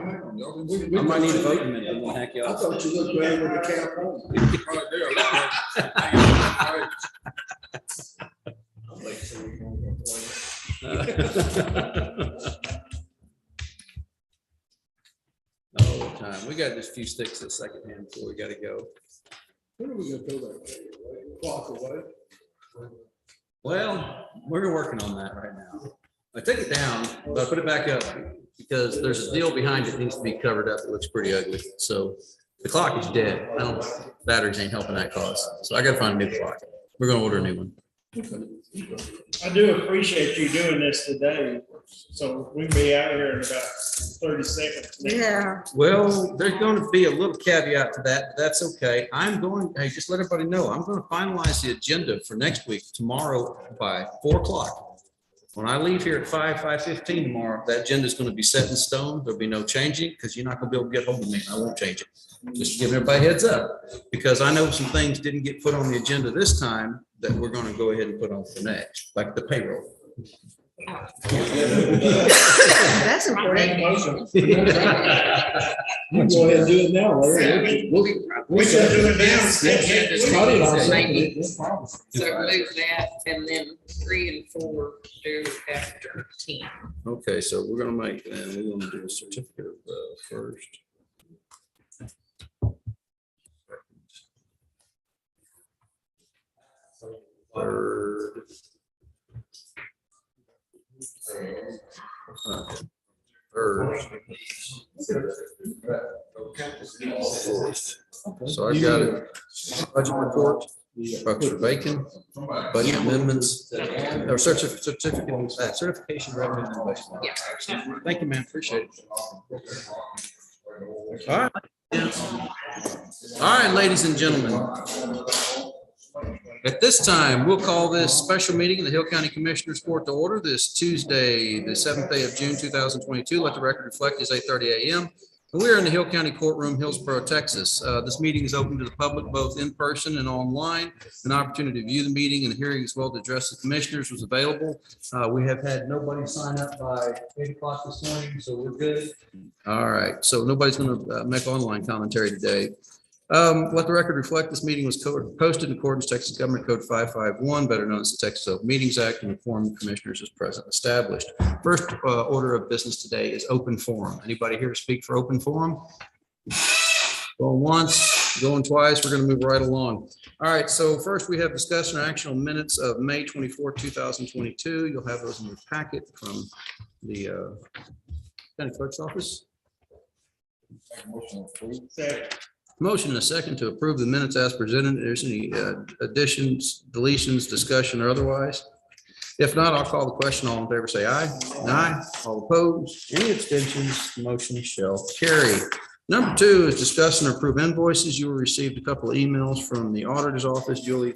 I might need a vote in a minute. I'm gonna hack you I off. thought you looked better with the cap on. All the time. We got just a few sticks at second hand before we gotta go. When are we gonna throw that clock away? Well, we're working on that right now. I took it down, but I put it back up because there's a deal behind it that needs to be covered up. It looks pretty ugly. So the clock is dead. Batteries ain't helping that cause. So I gotta find a new clock. We're gonna order a new one. I do appreciate you doing this today, so we can be out here in about 30 seconds. Yeah. Well, there's going to be a little caveat to that, but that's okay. Hey, just let everybody know, I'm going to finalize the agenda for next week, tomorrow by 4 o'clock. When I leave here at 5:15 tomorrow, that agenda is going to be set in stone. There'll be no changing because you're not going to be able to get hold of me. I won't change it. Just giving everybody a heads up, because I know some things didn't get put on the agenda this time that we're going to go ahead and put on for next, like the payroll. That's important. You can go ahead and do it now, Larry. We should do it now. So move that and then 3 and 4 do after 10. Okay, so we're gonna make, and we're gonna do a certificate of first. Third. First. So I've got a budget report, bucks for bacon, budget amendments, or certification revenue. Yeah. Thank you, man. Appreciate it. All right. All right, ladies and gentlemen. At this time, we'll call this special meeting of the Hill County Commissioners Court to order this Tuesday, the 7th day of June, 2022. Let the record reflect is 8:30 a.m. We are in the Hill County Courtroom, Hillsborough, Texas. This meeting is open to the public, both in person and online. An opportunity to view the meeting and the hearing as well to address the commissioners was available. We have had nobody sign up by 8 o'clock this morning, so we're good. All right, so nobody's going to make online commentary today. Let the record reflect this meeting was posted in accordance with Texas Government Code 551, better known as the Texas Open Meetings Act, and inform the commissioners as present established. First order of business today is open forum. Anybody here to speak for open forum? Going once, going twice. We're going to move right along. All right. So first we have discussion or action on minutes of May 24, 2022. You'll have those in your packet from the county clerk's office. Motion and a second to approve the minutes as presented. There's any additions, deletions, discussion, or otherwise? If not, I'll call the question. All in favor, say aye. Aye. All opposed? Any abstentions? Motion shall carry. Number 2 is discuss and approve invoices. You will receive a couple of emails from the auditor's office, Julie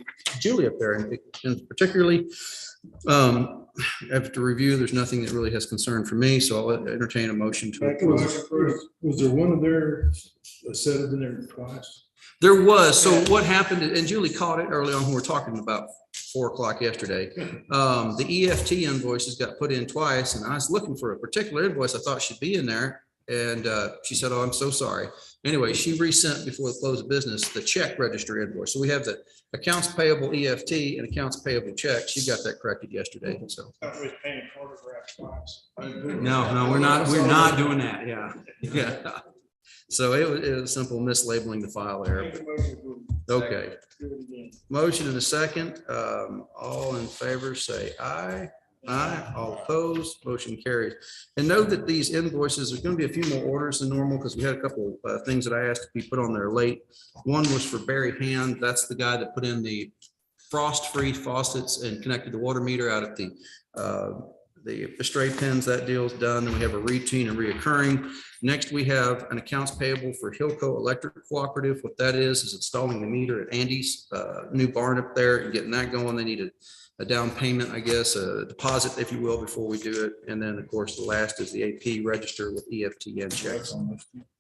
up there, and particularly after review, there's nothing that really has concern for me, so I'll entertain a motion to approve. Was there one of their set of in there twice? There was. So what happened, and Julie caught it early on when we were talking about 4 o'clock yesterday. The EFT invoices got put in twice, and I was looking for a particular invoice I thought should be in there. And she said, "Oh, I'm so sorry." Anyway, she resent before the close of business the check register invoice. So we have the accounts payable EFT and accounts payable check. She got that corrected yesterday. So no, we're not doing that. Yeah. So it was simple mislabeling the file error. Okay. Motion and a second. All in favor, say aye. Aye. All opposed, motion carries. And note that these invoices, there's going to be a few more orders than normal because we had a couple of things that I asked to be put on there late. One was for Barry Hand. That's the guy that put in the frost-free faucets and connected the water meter out at the stray pins. That deal's done. Then we have a routine and reoccurring. Next, we have an accounts payable for Hillco Electric Cooperative. What that is installing the meter at Andy's new barn up there and getting that going. They need a down payment, I guess, a deposit, if you will, before we do it. And then, of course, the last is the AP register with EFT and checks.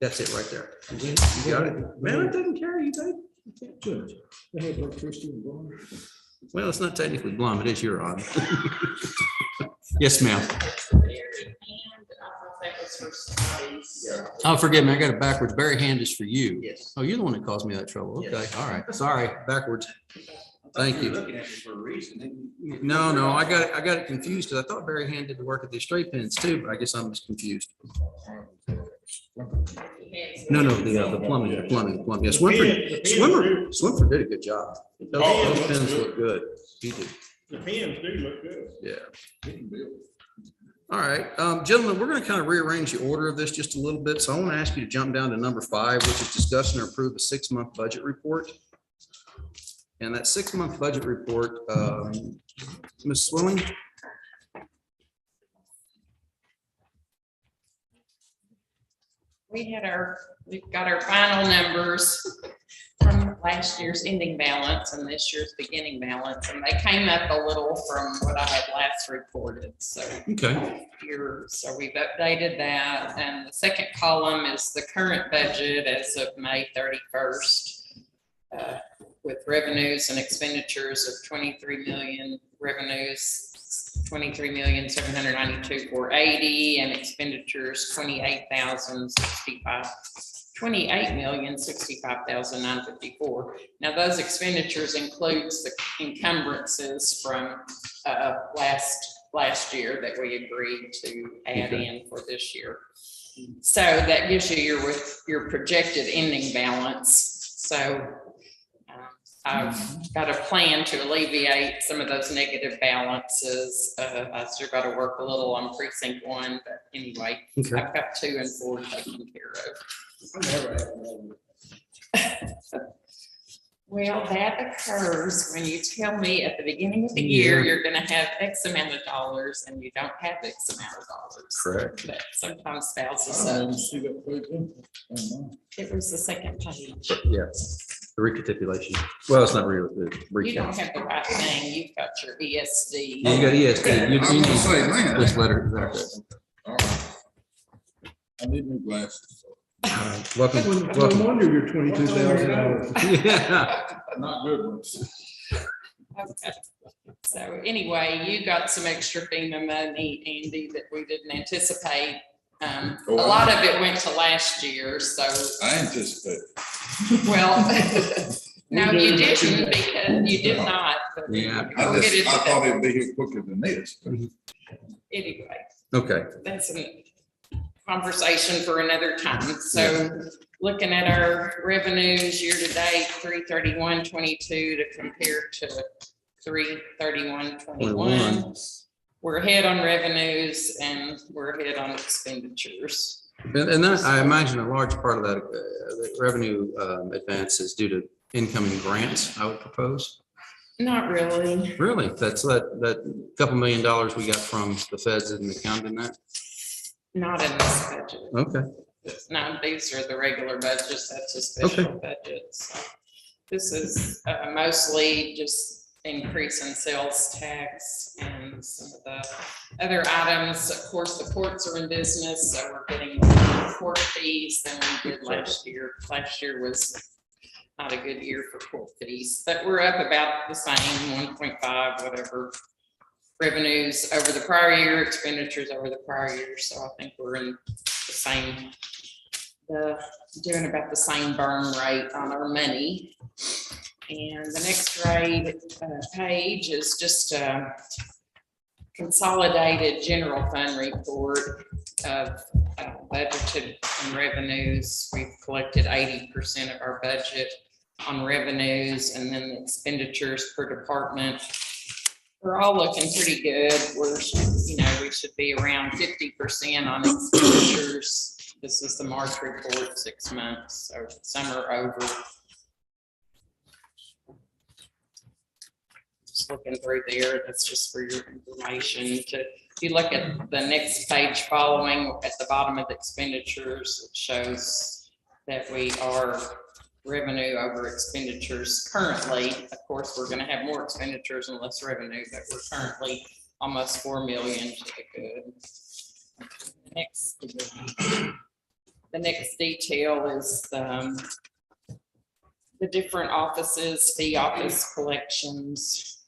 That's it right there. You got it? Man, it doesn't carry you, babe. Well, it's not technically blonde, it is your on. Yes, ma'am. that was for studies. Oh, forgive me, I got it backwards. Barry Hand is for you. Yes. Oh, you're the one that caused me that trouble. Okay, Yes. all right. Sorry, backwards. Thank you. Looking at me for a reason. No, I got it confused because I thought Barry Hand did the work at the straight pins too, but I guess I'm just confused. No, the plumbing. Yeah, Swinford did a good job. Those pins look good. He did. The pins do look good. Yeah. All right, gentlemen, we're going to kind of rearrange the order of this just a little bit. So I want to ask you to jump down to number 5, which is discuss and approve a 6-month budget report. And that 6-month budget report, Ms. Swilling. We've got our final numbers from last year's ending balance and this year's beginning balance, and they came up a little from what I had last reported. So Okay. so we've updated that, and the second column is the current budget as of May 31st. With revenues and expenditures of 23 million, revenues 23,792,480, and expenditures 28,065,954. Now those expenditures includes the encumbrances from last year that we agreed to add in for this year. So that gives you your projected ending balance. So I've got a plan to alleviate some of those negative balances. I still got to work a little on precinct 1, but anyway, Okay. I've got 2 and 4 taken care of. Well, that occurs when you tell me at the beginning of the year, you're going to have X amount of dollars and you don't have X amount of dollars. Correct. That sometimes spells us up. It was the second page. Yes. The recapitulation. Well, it's not real. You don't have the right thing. You've got your ESD. Yeah, you got ESD. You I was gonna say, man. this letter. I need new glasses. Welcome. No Welcome. wonder you're $22,000. Yeah. Not good ones. Okay. So anyway, you got some extra FEMA money, Andy, that we didn't anticipate. A lot of it went to last year, so, I anticipate. well, no, you didn't, because you did not. But Yeah. we'll get into I thought that. it'd be here quicker than this. but Anyway, Okay. that's a conversation for another time. So looking at our revenues year to date, 331.22 to compare to 331.21. We're ahead on revenues and we're ahead on expenditures. And that, I imagine a large part of that the revenue advance is due to incoming grants, I would propose. Not really. Really? That's that couple $1 million we got from the feds in the county in that? Not in this budget. Okay. No, these are the regular budgets. That's a special budget. So this is mostly just increase in sales tax and some of the other items. Of course, the courts are in business, so we're getting more court fees than we did last year. Last year was not a good year for court fees, but we're up about the same, 1.5, whatever. Revenues over the prior year, expenditures over the prior year. So I think we're in the same, doing about the same burn rate on our money. And the next page is just a consolidated general fund report of budgeted and revenues. We've collected 80% of our budget on revenues, and then the expenditures per department. We're all looking pretty good. We should be around 50% on expenditures. This is the March report, 6 months, so some are over. Just looking through there, that's just for your information. If you look at the next page following, at the bottom of the expenditures, it shows that we are revenue over expenditures currently. Of course, we're going to have more expenditures and less revenue, but we're currently almost 4 million to the good. The next detail is the different offices, the office collections.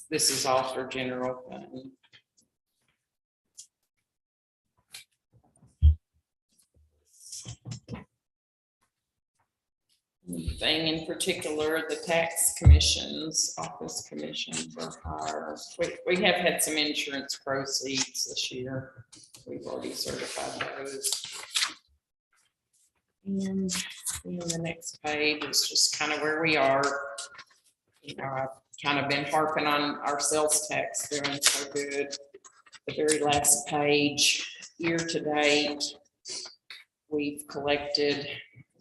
This is all for general fund. anything in particular. The tax commissions, office commissions are higher. We have had some insurance proceeds this year. We've already certified those. And then the next page is just kind of where we are. You know, I've kind of been harping on our sales tax doing so good. The very last page, year to date, we've collected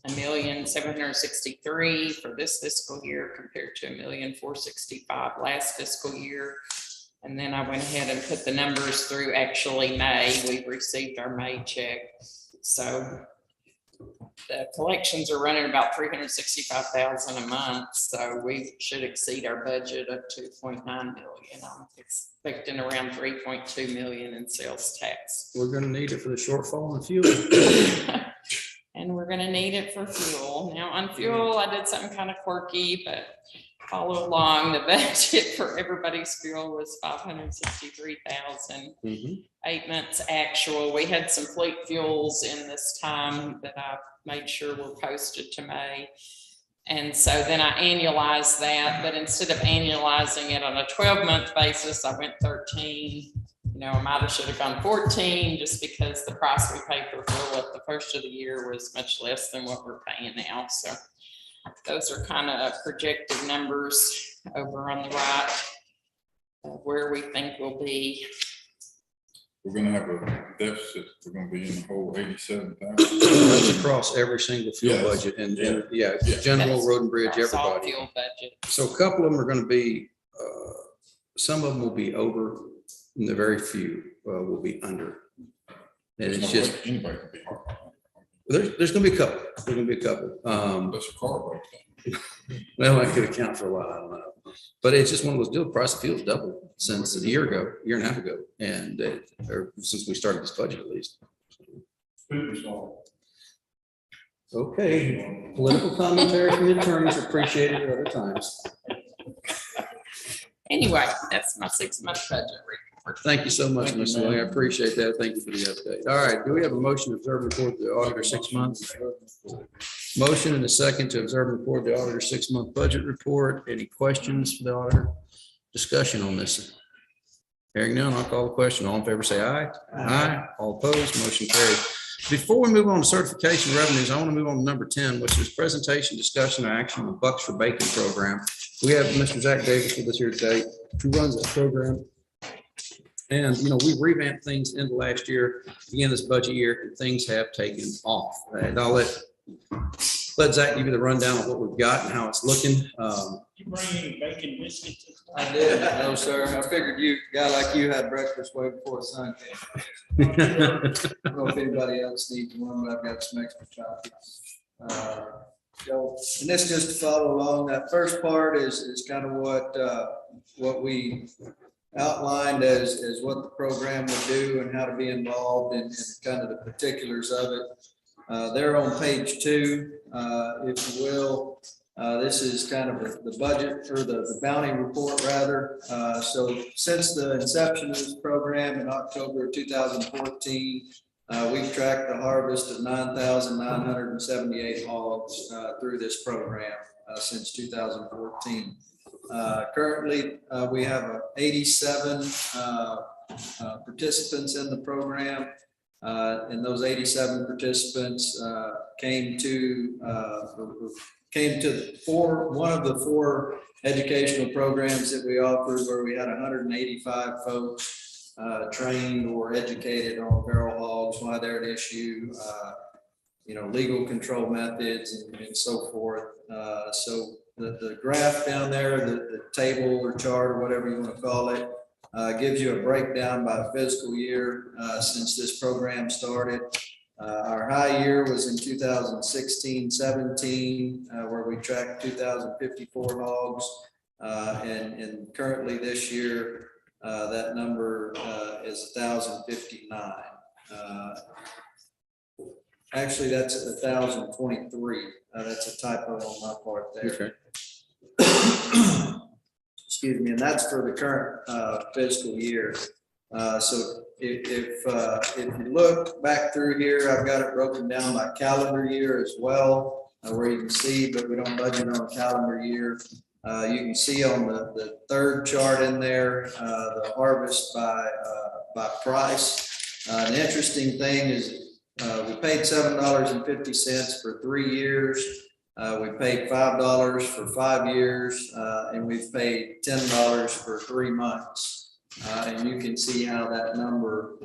$1,763,000 for this fiscal year compared to $1,465,000 last fiscal year. And then I went ahead and put the numbers through actually May. We've received our May check. So the collections are running about $365,000 a month. So we should exceed our budget of $2.9 million. I'm expecting around $3.2 million in sales tax. We're gonna need it for the shortfall in fuel. And we're gonna need it for fuel. Now on fuel, I did something kind of quirky, but follow along. The budget for everybody's fuel was $563,000. 8 months actual. We had some fleet fuels in this time that I made sure were posted to May. And so then I annualized that, but instead of annualizing it on a 12-month basis, I went 13. You know, I might have should have gone 14 just because the price we paid for fuel at the first of the year was much less than what we're paying now. So those are kind of projected numbers over on the right of where we think we'll be. We're gonna have a deficit. We're gonna be in the whole 87,000. That's across every single fuel Yes. budget and Yeah. general, That's road and bridge, across all everybody. fuel budget. So a couple of them are gonna be, some of them will be over and the very few will be under. And it's just, Anybody can be hard. there's gonna be a couple, there's gonna be a couple. That's a car breaks down. Well, I could account for a while, I don't know. But it's just one of those deals, price of fuel's doubled since a year and a half ago. And or since we started this budget at least. Okay, political commentary from the attorneys appreciated at other times. Anyway, that's my 6-month budget report. Thank you so much, Ms. Willie. I appreciate that. Thank you for the update. All right, do we have a motion to observe and report the auditor 6 months? Motion and a second to observe and report the auditor 6-month budget report. Any questions for the auditor? Discussion on this? Hearing none, I'll call the question. All in favor, say aye. Aye. All opposed, motion carried. Before we move on to certification revenues, I want to move on to number 10, which is presentation, discussion, and action on the Bucks for Bacon program. We have Mr. Zach Davis with us here today, who runs that program. And, you know, we revamped things into last year, again, this budget year, and things have taken off. And I'll let Zach give you the rundown of what we've got and how it's looking. You bring any bacon biscuits? I did, no, sir. I figured a guy like you had breakfast way before the sun came. I don't know if anybody else needs one, but I've got some extra chocolates. So, and this just to follow along, that first part is kind of what we outlined as what the program would do and how to be involved in kind of the particulars of it. They're on page 2, if you will. This is kind of the budget or the bounty report rather. So since the inception of this program in October of 2014, we've tracked the harvest of 9,978 hogs through this program since 2014. Currently, we have 87 participants in the program. And those 87 participants came to one of the 4 educational programs that we offered, where we had 185 folks trained or educated on feral hogs, why they're an issue, legal control methods and so forth. So the graph down there, the table or chart or whatever you want to call it, gives you a breakdown by fiscal year since this program started. Our high year was in 2016-17, where we tracked 2,054 hogs. And currently this year, that number is 1,059. Actually, that's 1,023. That's a typo on my part there. Okay. Excuse me, and that's for the current fiscal year. So if you look back through here, I've got it broken down by calendar year as well. where you can see, but we don't budget on a calendar year. You can see on the third chart in there, the harvest by price. An interesting thing is we paid $7.50 for 3 years. We paid $5 for 5 years, and we've paid $10 for 3 months. And you can see how that number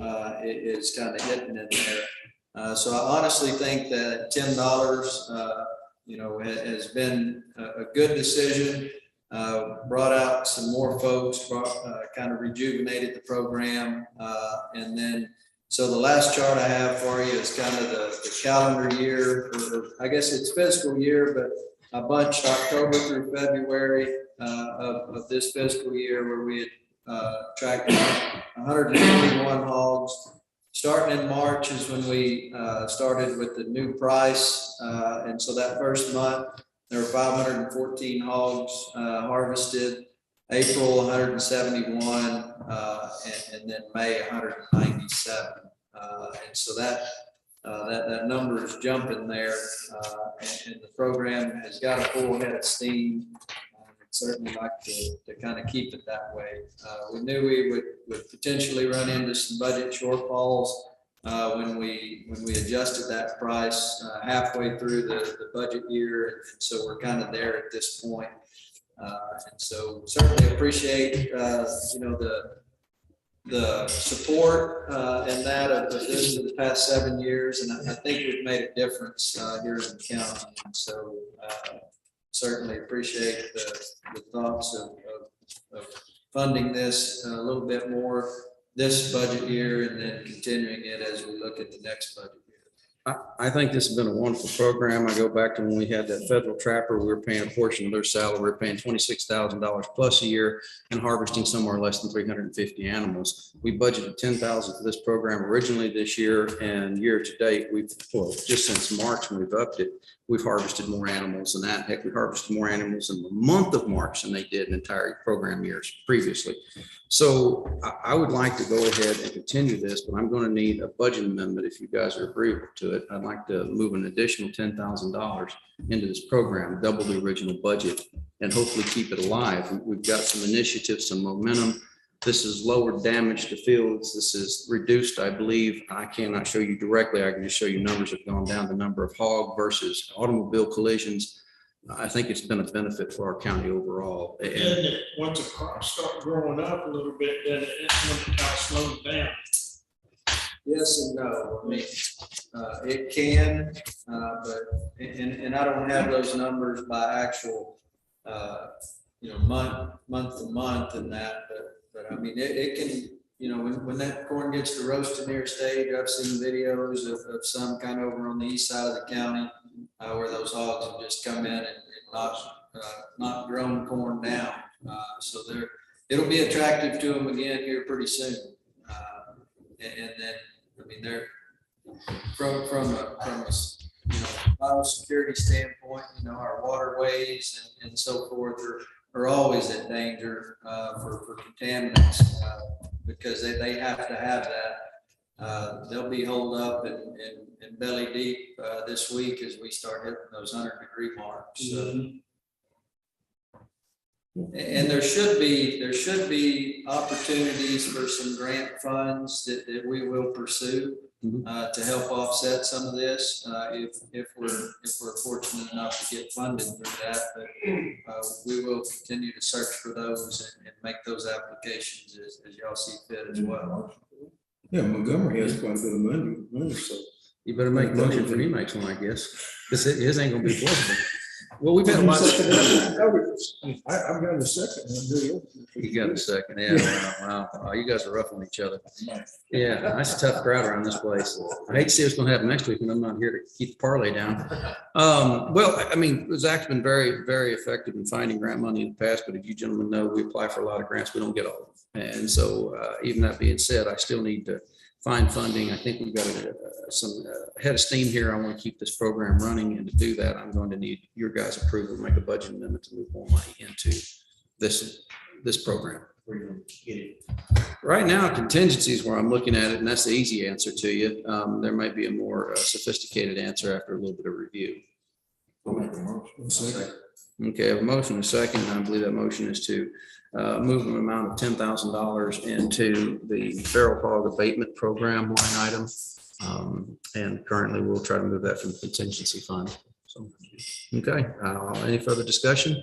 is kind of hitting in there. So I honestly think that $10, has been a good decision. Brought out some more folks, kind of rejuvenated the program. And then, so the last chart I have for you is kind of the calendar year, or I guess it's fiscal year, but I bunched October through February of this fiscal year, where we had tracked 151 hogs. Starting in March is when we started with the new price. And so that first month, there were 514 hogs harvested. April, 171, and then May, 197. And so that number is jumping there. And the program has got a full head of steam. I'd certainly like to kind of keep it that way. We knew we would potentially run into some budget shortfalls when we adjusted that price halfway through the budget year. And so we're kind of there at this point. And so certainly appreciate, the support and that of this for the past 7 years. And I think we've made a difference here in the county. And so certainly appreciate the thoughts of funding this a little bit more this budget year, and then continuing it as we look at the next budget year. I think this has been a wonderful program. I go back to when we had that federal trapper, we were paying a portion of their salary. We were paying $26,000 plus a year and harvesting somewhere less than 350 animals. We budgeted $10,000 for this program originally this year, and year to date, just since March when we've upped it, we've harvested more animals than that. Heck, we harvested more animals in the month of March than they did in entire program years previously. So I would like to go ahead and continue this, but I'm going to need a budget amendment if you guys are agreeable to it. I'd like to move an additional $10,000 into this program, double the original budget, and hopefully keep it alive. We've got some initiatives, some momentum. This is lower damage to fields. This is reduced, I believe. I cannot show you directly. I can just show you numbers have gone down, the number of hog versus automobile collisions. I think it's been a benefit for our county overall. And once the crops start growing up a little bit, then it's when it kind of slows down. Yes and no. I mean, it can, but I don't have those numbers by actual, month to month and that, but I mean, it can, when that corn gets to roasting near stage, I've seen videos of some kind of over on the east side of the county where those hogs have just come in and not grown corn down. So it'll be attractive to them again here pretty soon. And then, I mean, they're from a biosecurity standpoint, our waterways and so forth are always in danger for contaminants because they have to have that. They'll be holed up and belly deep this week as we start hitting those 100-degree marks. Mm-hmm. And there should be opportunities for some grant funds that we will pursue to help offset some of this if we're fortunate enough to get funding for that. But we will continue to search for those and make those applications as y'all see fit as well. Yeah, Montgomery has quite a bit of money, so. You better make a motion for he makes one, I guess. His ain't gonna be plausible. Well, we've had a lot. I've got a second. You got a second, yeah. Wow, you guys are rough on each other. Yeah, that's a tough crowd around this place. I hate to see what's gonna happen next week when I'm not here to keep the parlay down. Well, I mean, Zach's been very, very effective in finding grant money in the past, but as you gentlemen know, we apply for a lot of grants, we don't get all of them. And so even that being said, I still need to find funding. I think we've got some head of steam here. I want to keep this program running, and to do that, I'm going to need your guys' approval to make a budget amendment to move more money into this program. Right now, contingency is where I'm looking at it, and that's the easy answer to you. There might be a more sophisticated answer after a little bit of review. I'll make a motion. Okay, I have a motion and a second, and I believe that motion is to move an amount of $10,000 into the feral hog abatement program line item. And currently we'll try to move that from the contingency fund. So, okay, any further discussion?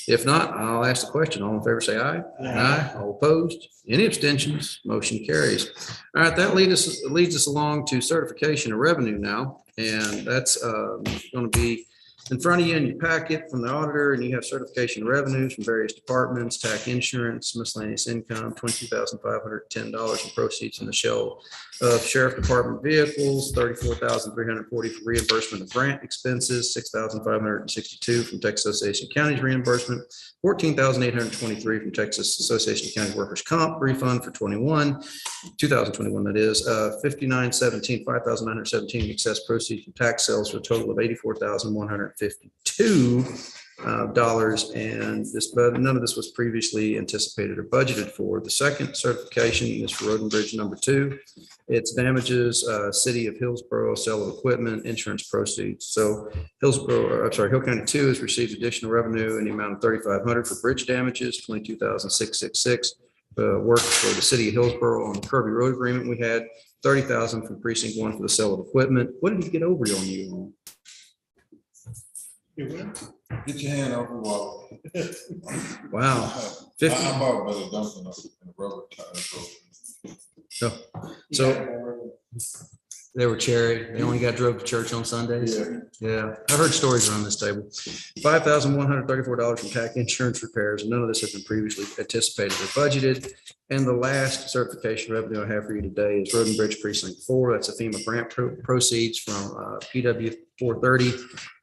If not, I'll ask the question. All in favor, say aye. Aye. All opposed? Any abstentions? Motion carries. All right, that leads us along to certification of revenue now. And that's going to be in front of you in your packet from the auditor, and you have certification of revenues from various departments, tax, insurance, miscellaneous income, $22,510 in proceeds from the sale of sheriff department vehicles, $34,340 for reimbursement of grant expenses, $6,562 from Texas Association of Counties reimbursement, $14,823 from Texas Association of County Workers' Comp refund for 2021, that is, $5,917 excess proceeds from tax sales for a total of $84,152. And this, but none of this was previously anticipated or budgeted for. The second certification is for Road and Bridge number 2. It's damages, City of Hillsborough, sale of equipment, insurance proceeds. So Hill County 2 has received additional revenue in the amount of $3,500 for bridge damages, $22,666. Work for the City of Hillsborough on the Kirby Road agreement we had, $30,000 from Precinct 1 for the sale of equipment. What did he get over on you? Get your hand off the wall. Wow. I bought better dumping in the rubber tire. So they were cherry. They only got drove to church on Sundays. Yeah. I've heard stories around this table. $5,134 from tax insurance repairs. And none of this has been previously anticipated or budgeted. And the last certification revenue I have for you today is Road and Bridge Precinct 4. That's a FEMA grant proceeds from PW 430.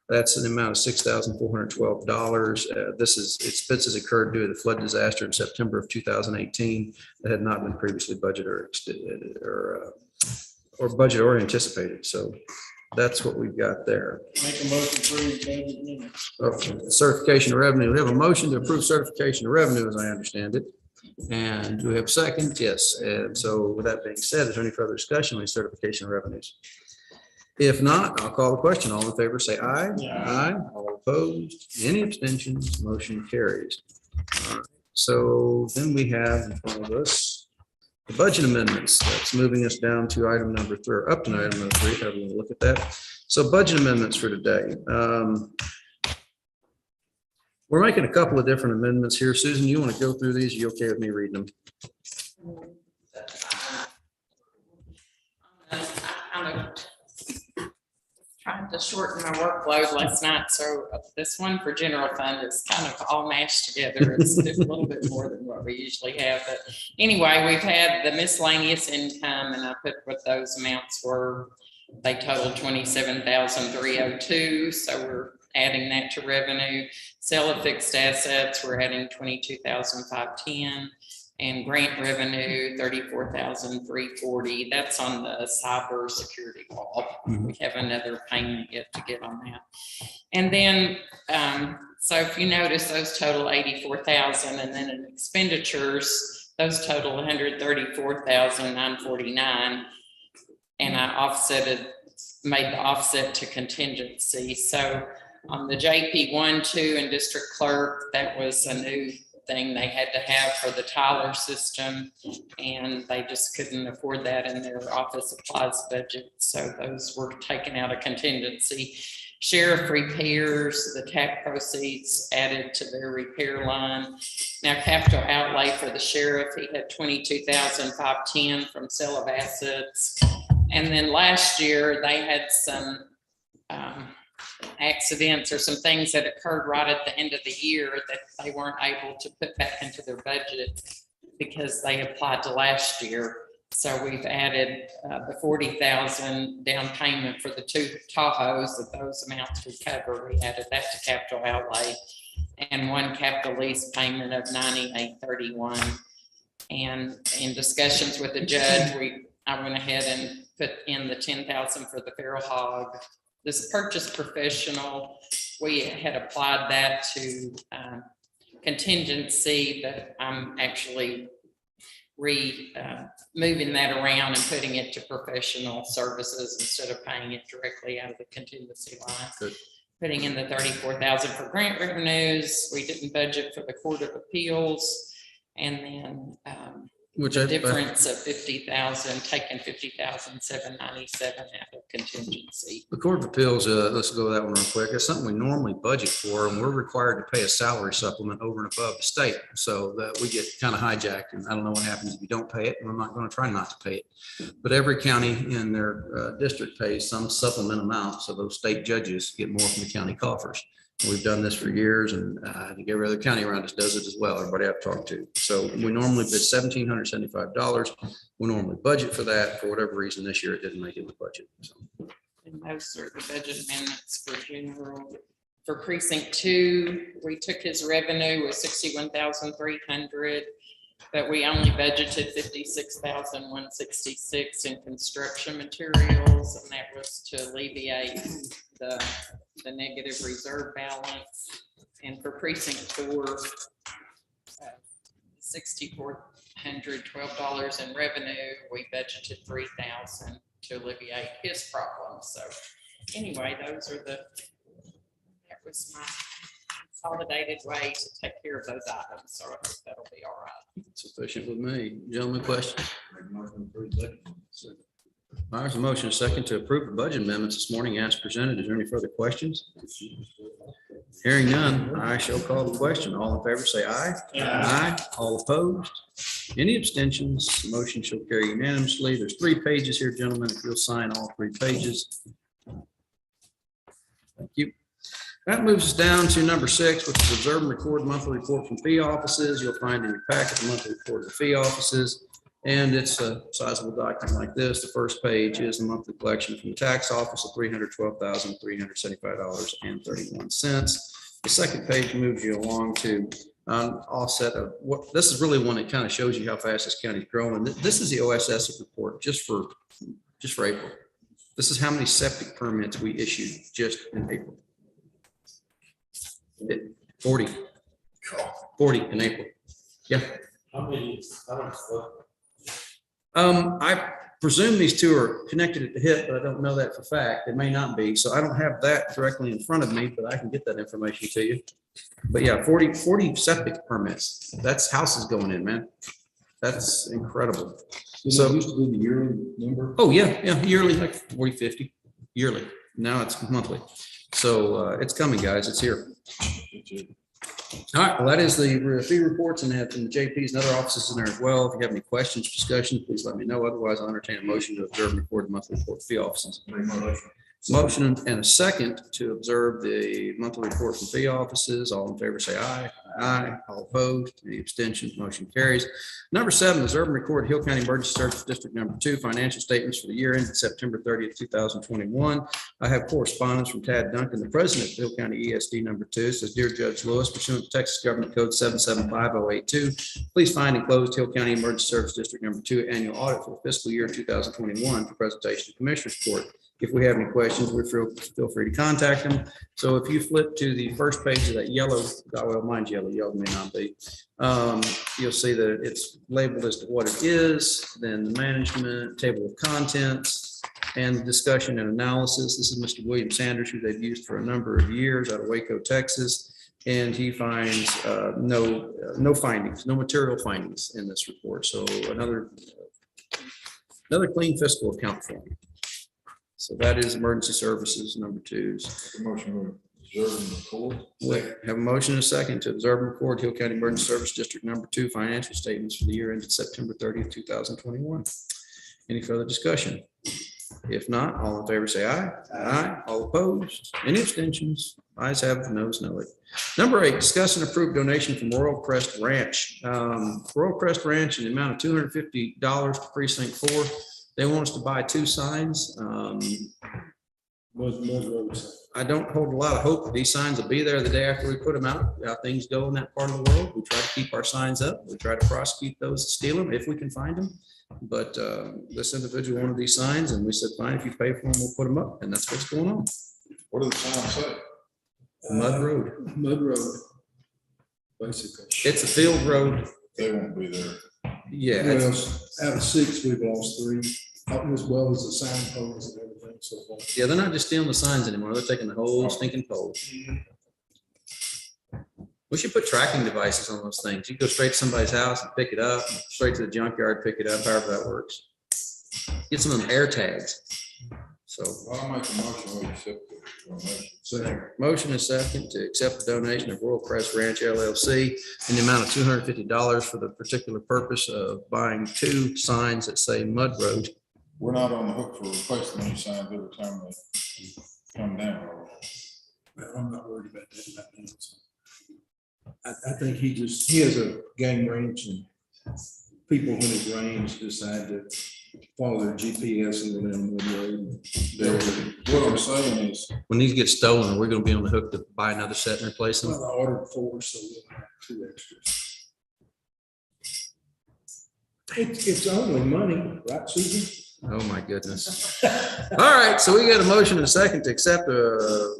That's an amount of $6,412. Expenses occurred due to the flood disaster in September of 2018 that had not been previously budgeted or budgeted or anticipated. So that's what we've got there. Make a motion to approve budget minutes. Certification of revenue. We have a motion to approve certification of revenue, as I understand it. And do we have a second? Yes. And so with that being said, is there any further discussion on the certification of revenues? If not, I'll call the question. All in favor, say aye. Aye. All opposed? Any abstentions? Motion carries. All right. So then we have in front of us the budget amendments. That's moving us down to item number 3, or up to item number 3, however you want to look at that. So budget amendments for today. We're making a couple of different amendments here. Susan, you want to go through these? Are you okay with me reading them? Trying to shorten my workload last night, so this one for general fund is kind of all mashed together. It's a little bit more than what we usually have, but anyway, we've had the miscellaneous income, and I put what those amounts were. They totaled $27,302, so we're adding that to revenue. Sale of fixed assets, we're adding $22,510. And grant revenue, $34,340. That's on the cyber security wall. We have another payment yet to get on that. And then, so if you notice, those total $84,000, and then in expenditures, those total $134,949. And I made the offset to contingency. So on the JP 1, 2, and district clerk, that was a new thing they had to have for the Tyler system, and they just couldn't afford that in their office supplies budget. So those were taken out of contingency. Sheriff repairs, the TAP proceeds added to their repair line. Now capital outlay for the sheriff, he had $22,510 from sale of assets. And then last year they had some accidents or some things that occurred right at the end of the year that they weren't able to put back into their budget because they applied to last year. So we've added the $40,000 down payment for the 2 Tahoes that those amounts would cover. We added that to capital outlay, and 1 capital lease payment of $98.31. And in discussions with the judge, I went ahead and put in the $10,000 for the feral hog. This purchase professional, we had applied that to contingency, but I'm actually moving that around and putting it to professional services instead of paying it directly out of the contingency line. Good. putting in the 34,000 for grant revenues. We didn't budget for the Court of Appeals. And then Which the difference of 50,000, taking 50,797 out of contingency. the Court of Appeals, let's go with that one real quick. It's something we normally budget for, and we're required to pay a salary supplement over and above the state. So that we get kind of hijacked, and I don't know what happens if you don't pay it, and I'm not going to try not to pay it. But every county in their district pays some supplement amount, so those state judges get more from the county coffers. We've done this for years, and I think every other county around us does it as well. Everybody I've talked to. So we normally bid $1,775. We normally budget for that. For whatever reason, this year it didn't make it in the budget. So. And those are the budget amendments for general. For precinct 2, we took his revenue was 61,300, but we only budgeted 56,166 in construction materials, and that was to alleviate the negative reserve balance. And for precinct 4, $6,412 in revenue, we budgeted 3,000 to alleviate his problems. So anyway, that was my consolidated way to take care of those items. So I hope that'll be all right. Sufficient with me. Gentlemen, questions? All right, there's a motion, a second to approve the budget amendments this morning as presented. Is there any further questions? Hearing none, I shall call the question. All in favor, say aye. Aye. All opposed? Any abstentions? Motion shall carry unanimously. There's 3 pages here, gentlemen. If you'll sign all 3 pages. Thank you. That moves us down to number 6, which is observe and record monthly report from fee offices. You'll find in your packet the monthly report of the fee offices. And it's a sizable document like this. The first page is the monthly collection from the tax office of $312,375.31. The second page moves you along to offset of what, this is really one that kind of shows you how fast this county is growing. This is the OSS report just for April. This is how many septic permits we issued just in April. 40 in April. Yeah. How many? I presume these 2 are connected at the hip, but I don't know that for fact. It may not be. So I don't have that directly in front of me, but I can get that information to you. But yeah, 40 septic permits. That's houses going in, man. That's incredible. So it used to be the yearly number. Oh, yeah, yearly, like 40, 50 yearly. Now it's monthly. So it's coming, guys. It's here. All right, well, that is the fee reports, and the JPs and other offices in there as well. If you have any questions, discussions, please let me know. Otherwise, I'll entertain a motion to observe and record the monthly report fee offices. Motion and a second to observe the monthly report from fee offices. All in favor, say aye. Aye. All opposed? Any abstentions? Motion carries. Number 7, observe and record Hill County Emergency Services District Number 2 financial statements for the year ended September 30th, 2021. I have correspondence from Tad Duncan, the president of Hill County ESD Number 2. It says, Dear Judge Lewis, pursuant to Texas Government Code 775082, please find enclosed Hill County Emergency Services District Number 2 annual audit for the fiscal year 2021 for presentation to Commissioners Court. If we have any questions, we feel free to contact them. So if you flip to the first page of that yellow, well, mine's yellow may not be. You'll see that it's labeled as to what it is, then the management, table of contents, and discussion and analysis. This is Mr. William Sanders, who they've used for a number of years out of Waco, Texas. And he finds no findings, no material findings in this report. So another clean fiscal account for him. So that is emergency services number 2's. Motion to observe and record. We have a motion and a second to observe and record Hill County Emergency Service District Number 2 financial statements for the year ended September 30th, 2021. Any further discussion? If not, all in favor say aye. Aye. All opposed? Any abstentions? Ayes have it, noes know it. Number 8, discuss and approve donation from Royal Crest Ranch. Royal Crest Ranch in the amount of $250 to Precinct 4. They want us to buy 2 signs. I don't hold a lot of hope that these signs will be there the day after we put them out. How things go in that part of the world. We try to keep our signs up. We try to prosecute those that steal them if we can find them. But this individual wanted these signs, and we said, fine, if you pay for them, we'll put them up. And that's what's going on. What does the sign say? Mud Road. Mud Road. Basically. It's a field road. They won't be there. Yeah. Well, out of 6, we've lost 3, as well as the signposts and everything. so far. Yeah, they're not just stealing the signs anymore. They're taking the whole stinking pole. We should put tracking devices on those things. You go straight to somebody's house and pick it up, straight to the junkyard, pick it up, however that works. Get some of them air tags. So I'll make a motion, we accept the donation. motion is second to accept the donation of Royal Crest Ranch LLC in the amount of $250 for the particular purpose of buying 2 signs that say Mud Road. We're not on the hook for replacing these signs every time they come down. I'm not worried about that right now. So. I think he has a gang range and people when it rains decide to follow their GPS and go down the road. What I'm saying is, When these get stolen, we're going to be on the hook to buy another set and replace them. Well, I ordered 4, so we'll have 2 extras. It's only money, right, Susan? Oh, my goodness. All right, so we got a motion and a second to accept a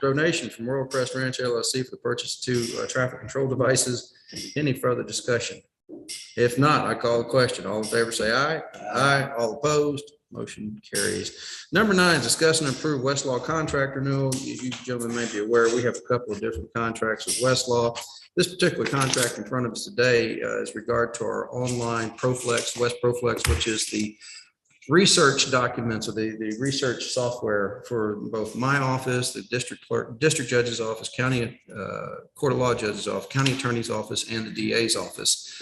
donation from Royal Crest Ranch LLC for the purchase of 2 traffic control devices. Any further discussion? If not, I call the question. All in favor, say aye. Aye. All opposed, motion carries. Number 9, discuss and approve Westlaw contract renewal. As you gentlemen may be aware, we have a couple of different contracts with Westlaw. This particular contract in front of us today is regard to our online Proflex, West Proflex, which is the research documents or the research software for both my office, the district clerk, district judge's office, county court of law judge's office, county attorney's office, and the DA's office.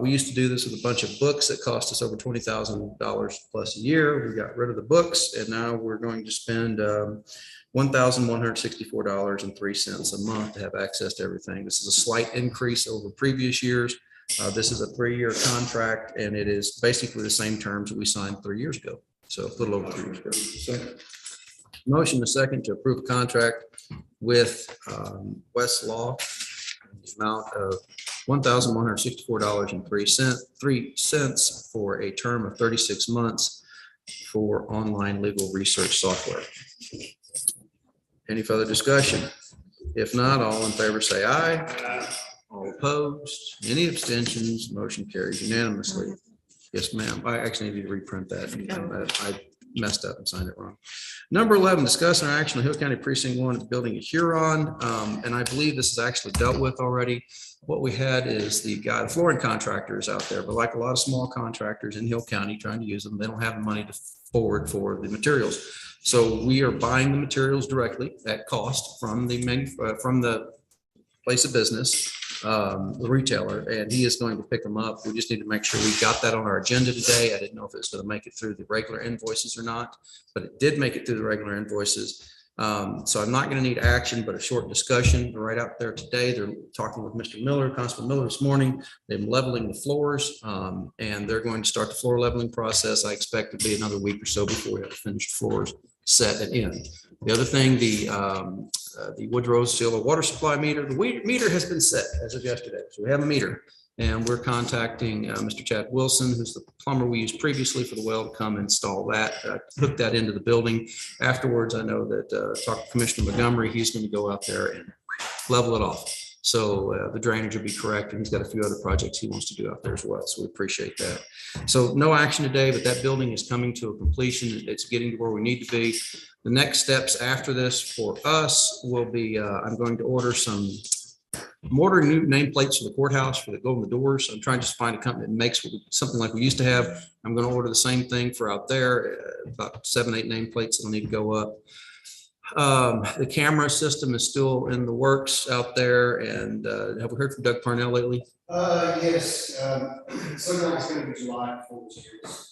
We used to do this with a bunch of books that cost us over $20,000 plus a year. We got rid of the books, and now we're going to spend $1,164.03 a month to have access to everything. This is a slight increase over previous years. This is a 3-year contract, and it is basically the same terms that we signed 3 years ago. So a little over 3 years ago. So motion is second to approve a contract with Westlaw, the amount of $1,164.03 for a term of 36 months for online legal research software. Any further discussion? If not, all in favor say aye. All opposed, any abstentions, motion carries unanimously. Yes, ma'am. I actually need you to reprint that. I messed up and signed it wrong. Number 11, discuss and action on Hill County Precinct 1 building a Huron. And I believe this is actually dealt with already. What we had is the flooring contractors out there, but like a lot of small contractors in Hill County trying to use them, they don't have the money to forward for the materials. So we are buying the materials directly at cost from the place of business, the retailer, and he is going to pick them up. We just need to make sure we got that on our agenda today. I didn't know if it's going to make it through the regular invoices or not, but it did make it through the regular invoices. So I'm not going to need action, but a short discussion right out there today. They're talking with Mr. Miller, Constable Miller this morning. They're leveling the floors, and they're going to start the floor leveling process. I expect to be another week or so before we have finished floors set and in. The other thing, the Woodrow Seal water supply meter, the meter has been set as of yesterday. So we have a meter, and we're contacting Mr. Chad Wilson, who's the plumber we used previously for the well, to come install that, hook that into the building. Afterwards, I know that talk to Commissioner Montgomery, he's going to go out there and level it off. So the drainage will be correct, and he's got a few other projects he wants to do out there as well. So we appreciate that. So no action today, but that building is coming to a completion. It's getting to where we need to be. The next steps after this for us will be, I'm going to order ordering new nameplates for the courthouse for the go in the doors. I'm trying to find a company that makes something like we used to have. I'm going to order the same thing for out there, about 7, 8 nameplates that'll need to go up. The camera system is still in the works out there. And have we heard from Doug Parnell lately? Yes, something like it's going to be July before this year's.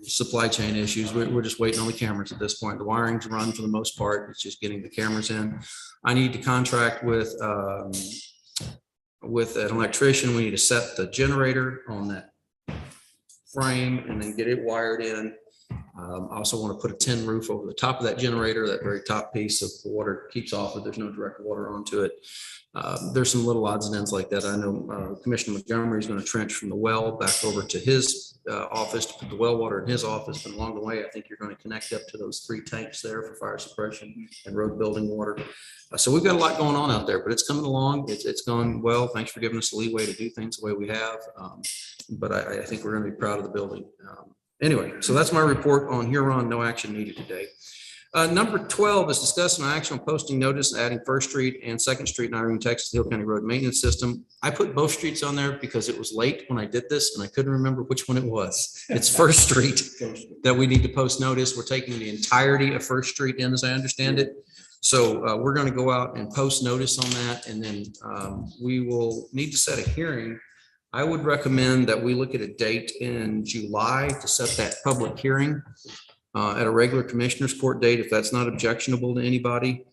Supply chain issues. We're just waiting on the cameras at this point. The wiring's run for the most part. It's just getting the cameras in. I need to contract with an electrician. We need to set the generator on that frame and then get it wired in. I also want to put a tin roof over the top of that generator, that very top piece, so the water keeps off it. There's no direct water onto it. There's some little odds and ends like that. I know Commissioner Montgomery is going to trench from the well back over to his office to put the well water in his office. But along the way, I think you're going to connect up to those 3 tanks there for fire suppression and road building water. So we've got a lot going on out there, but it's coming along. It's gone well. Thanks for giving us the leeway to do things the way we have. But I think we're going to be proud of the building. Anyway, so that's my report on Huron. No action needed today. Number 12 is discussing an action on posting notice, adding First Street and Second Street in Irene, Texas, Hill County Road Maintenance System. I put both streets on there because it was late when I did this and I couldn't remember which one it was. It's First Street that we need to post notice. We're taking the entirety of First Street in, as I understand it. So we're going to go out and post notice on that, and then we will need to set a hearing. I would recommend that we look at a date in July to set that public hearing at a regular commissioners court date, if that's not objectionable to anybody.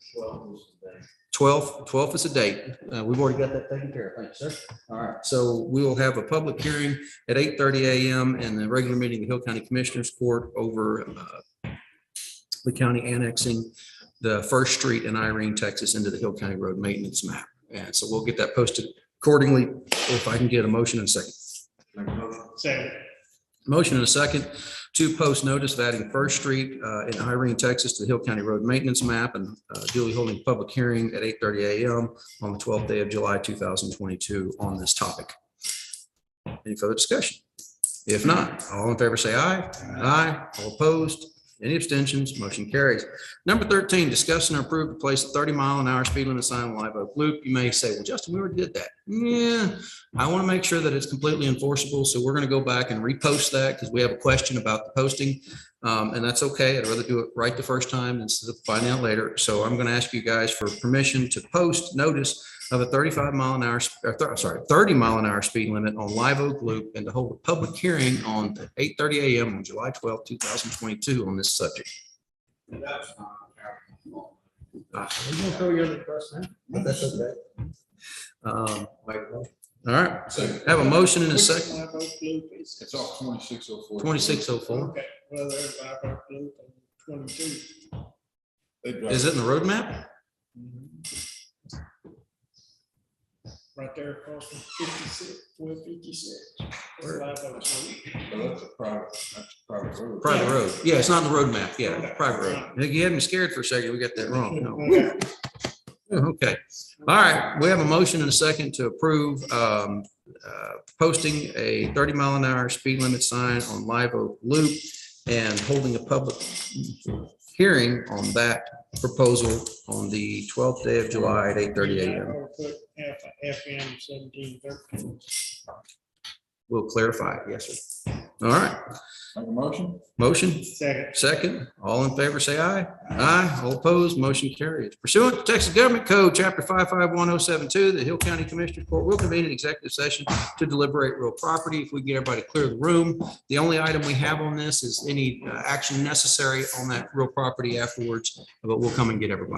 12th is a date. We've already got that taken care of. Thanks, sir. All right. So we will have a public hearing at 8:30 a.m. and the regular meeting of the Hill County Commissioners Court over the county annexing the First Street in Irene, Texas into the Hill County Road Maintenance map. And so we'll get that posted accordingly. If I can get a motion in a second. Second. Motion and a second to post notice of adding First Street in Irene, Texas to the Hill County Road Maintenance map and duly holding a public hearing at 8:30 a.m. on the 12th day of July, 2022 on this topic. Any further discussion? If not, all in favor say aye. Aye. All opposed? Any abstentions? Motion carries. Number 13, discuss and approve to place a 30-mile-an-hour speed limit sign on Live Oak Loop. You may say, well, Justin, we already did that. Yeah, I want to make sure that it's completely enforceable. So we're going to go back and repost that because we have a question about the posting. And that's okay. I'd rather do it right the first time instead of finding out later. So I'm going to ask you guys for permission to post notice of a 30-mile-an-hour speed limit on Live Oak Loop and to hold a public hearing on 8:30 a.m. on July 12, 2022 on this subject. All right, have a motion in a second. It's off 2604. 2604. Okay, well, there's Live Oak Loop and 22. Is it in the roadmap? Right there across from 1256. That's Live Oak Loop. That's a private road. Private road. Yeah, it's not in the roadmap. Yeah, private road. You had me scared for a second. We got that wrong. No. Okay. All right. We have a motion and a second to approve posting a 30-mile-an-hour speed limit sign on Live Oak Loop and holding a public hearing on that proposal on the 12th day of July at 8:30 a.m. FM 1713. We'll clarify it. Yes, sir. All right. Make a motion? Motion. Second. Second. All in favor, say aye. Aye. All opposed, motion carries. Pursuant to Texas Government Code, Chapter 551072, the Hill County Commissioners Court will convene an executive session to deliberate real property. If we get everybody to clear the room, the only item we have on this is any action necessary on that real property afterwards, but we'll come and get everybody.